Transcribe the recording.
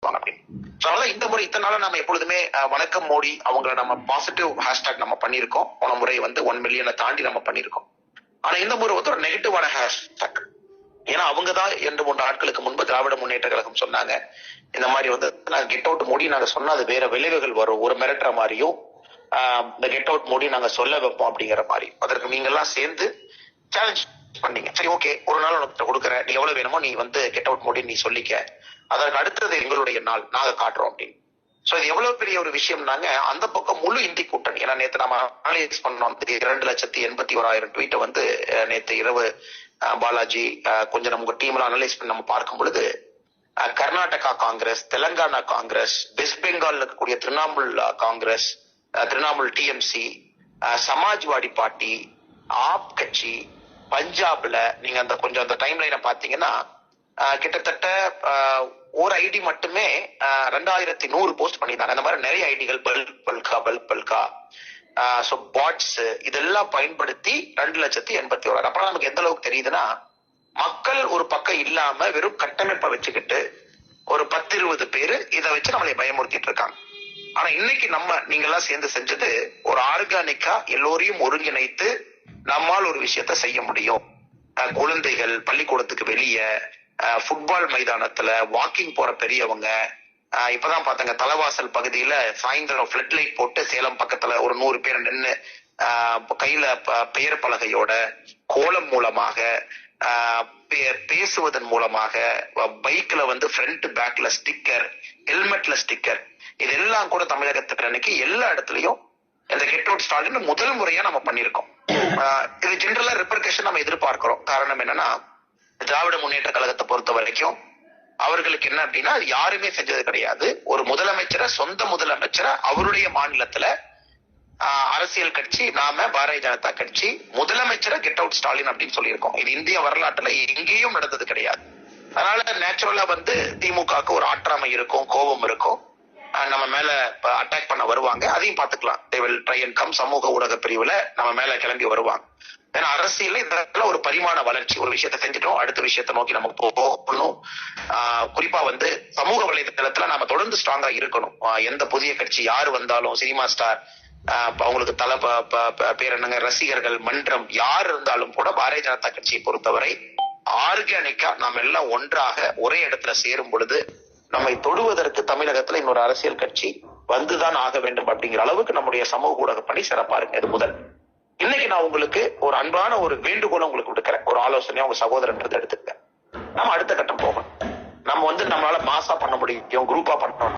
பேசுவாங்க அப்படின்னு. அதனால இந்த முறை இத்தனை நாள நம்ம எப்பொழுதுமே வணக்கம் மோடி அவங்களை நம்ம பாசிட்டிவ் ஹேஷ்டாக் நம்ம பண்ணியிருக்கோம். போன முறை வந்து 1 மில்லியனை தாண்டி நம்ம பண்ணியிருக்கோம். ஆனா இந்த முறை வந்து ஒரு நெகட்டிவான ஹேஷ்டாக். ஏன்னா அவங்கதான் 2-3 நாட்களுக்கு முன்பு திராவிட முன்னேற்ற கழகம் சொன்னாங்க, இந்த மாதிரி வந்து நாங்க கெட் அவுட் மோடி நாங்க சொன்னா அது வேற விளைவுகள் வரும், ஒரு மிரட்டுற மாதிரியும் இந்த கெட் அவுட் மோடி நாங்க சொல்ல வைப்போம் அப்படிங்கிற மாதிரி. அதற்கு நீங்க எல்லாம் சேர்ந்து சேலஞ்ச் பண்ணீங்க. சரி ஓகே, ஒரு நாள் உனக்கு கொடுக்குறேன், நீ எவ்வளவு வேணுமோ நீ வந்து கெட் அவுட் மோடி நீ சொல்லிக்க, அதற்கு அடுத்தது எங்களுடைய நாள் நாங்க காட்டுறோம் அப்படின்னு. சோ இது எவ்வளவு பெரிய ஒரு விஷயம்னாங்க. அந்த பக்கம் முழு இந்தி கூட்டணி, ஏன்னா நேற்று நம்ம அனலைஸ் பண்ணோம் 2,81,1,000 ட்வீட்டை வந்து நேற்று இரவு பாலாஜி கொஞ்சம் நமக்கு டீம்ல அனலைஸ் பண்ணி நம்ம பார்க்கும் பொழுது Karnataka Congress, Telangana Congress, west Bengal இருக்கக்கூடிய Trinamool Congress, Trinamool TMC, Samajwadi party, AAP கட்சி, பஞ்சாப்ல நீங்க அந்த கொஞ்சம் அந்த டைம் லைனை பாத்தீங்கன்னா கிட்டத்தட்ட ஒரு ஐடி மட்டுமே 2100 போஸ்ட் பண்ணிருந்தாங்க. அந்த மாதிரி நிறைய ஐடிகள் பல்கா பாட்ஸ் இதெல்லாம் பயன்படுத்தி 2,81,000. அப்ப நமக்கு எந்த அளவுக்கு தெரியுதுன்னா, மக்கள் ஒரு பக்கம் இல்லாம வெறும் கட்டமைப்பை வச்சுக்கிட்டு ஒரு 10-20 பேரு இதை வச்சு நம்மளை பயமுறுத்திட்டு இருக்காங்க. ஆனா இன்னைக்கு நீங்க எல்லாம் சேர்ந்து செஞ்சது ஒரு ஆர்கானிக்கா எல்லோரையும் ஒருங்கிணைத்து நம்மால் ஒரு விஷயத்த செய்ய முடியும். குழந்தைகள் பள்ளிக்கூடத்துக்கு வெளியே, ஃபுட்பால் மைதானத்துல வாக்கிங் போற பெரியவங்க, இப்பதான் பாத்தாங்க தலைவாசல் பகுதியில சாயந்தரம் பிளட் லைட் போட்டு சேலம் பக்கத்துல ஒரு 100 பேர் நின்று கையில பெயர் பலகையோட கோலம் மூலமாக பேசுவதன் மூலமாக, பைக்ல வந்து ஃப்ரண்ட் பேக்ல ஸ்டிக்கர், ஹெல்மெட்ல ஸ்டிக்கர், இதெல்லாம் கூட தமிழகத்துக்கு அன்னைக்கு எல்லா இடத்துலயும் இந்த கெட் அவுட் ஸ்டாலின் முதல் முறையா நம்ம பண்ணிருக்கோம். இது ஜெனரலா ரெப்ரிகேஷன் நம்ம எதிர்பார்க்கிறோம். காரணம் என்னன்னா, திராவிட முன்னேற்ற கழகத்தை பொறுத்த வரைக்கும் அவர்களுக்கு என்ன அப்படின்னா, யாருமே செஞ்சது கிடையாது. ஒரு முதலமைச்சரை, சொந்த முதலமைச்சரை அவருடைய மாநிலத்துல அரசியல் கட்சி நாம பாரதிய ஜனதா கட்சி முதலமைச்சரை கெட் அவுட் ஸ்டாலின் அப்படின்னு சொல்லியிருக்கோம். இது இந்திய வரலாற்றுல எங்கேயும் நடந்தது கிடையாது. அதனால நேச்சுரலா வந்து திமுகவுக்கு ஒரு ஆற்றாமை இருக்கும், கோபம் இருக்கும், நம்ம மேல அட்டாக் பண்ண வருவாங்க. அதையும் பாத்துக்கலாம். they will try and come. சமூக ஊடக பிரிவுல நம்ம மேல கிளம்பி வருவாங்க. ஏன்னா அரசியல் இதெல்லாம் ஒரு பரிமாண வளர்ச்சி. ஒரு விஷயத்த செஞ்சுட்டோம், அடுத்த விஷயத்தை நோக்கி நமக்கு போகணும். குறிப்பா வந்து சமூக வலைதளத்துல நாம தொடர்ந்து ஸ்ட்ராங்கா இருக்கணும். எந்த புதிய கட்சி யாரு வந்தாலும், சினிமா ஸ்டார் அவங்களுக்கு தலை பேர் என்னங்க, ரசிகர்கள் மன்றம் யார் இருந்தாலும் கூட பாரதிய ஜனதா கட்சியை பொறுத்தவரை ஆர்கானிக்கா நாம் எல்லாம் ஒன்றாக ஒரே இடத்துல சேரும் பொழுது நம்மை தொடுவதற்கு தமிழகத்துல இன்னொரு அரசியல் கட்சி வந்துதான் ஆக வேண்டும் அப்படிங்கிற அளவுக்கு நம்முடைய சமூக ஊடக பணி சிறப்பா இருக்கு. இது முதல். இன்னைக்கு நான் உங்களுக்கு ஒரு அன்பான ஒரு வேண்டுகோளை உங்களுக்கு விடுக்கிறேன், ஒரு ஆலோசனையா உங்க சகோதரன்றது எடுத்துக்க. நம்ம அடுத்த கட்டம் போகணும். நம்ம வந்து நம்மளால மாசா பண்ண முடியும், குரூப்பா பண்ணணும்.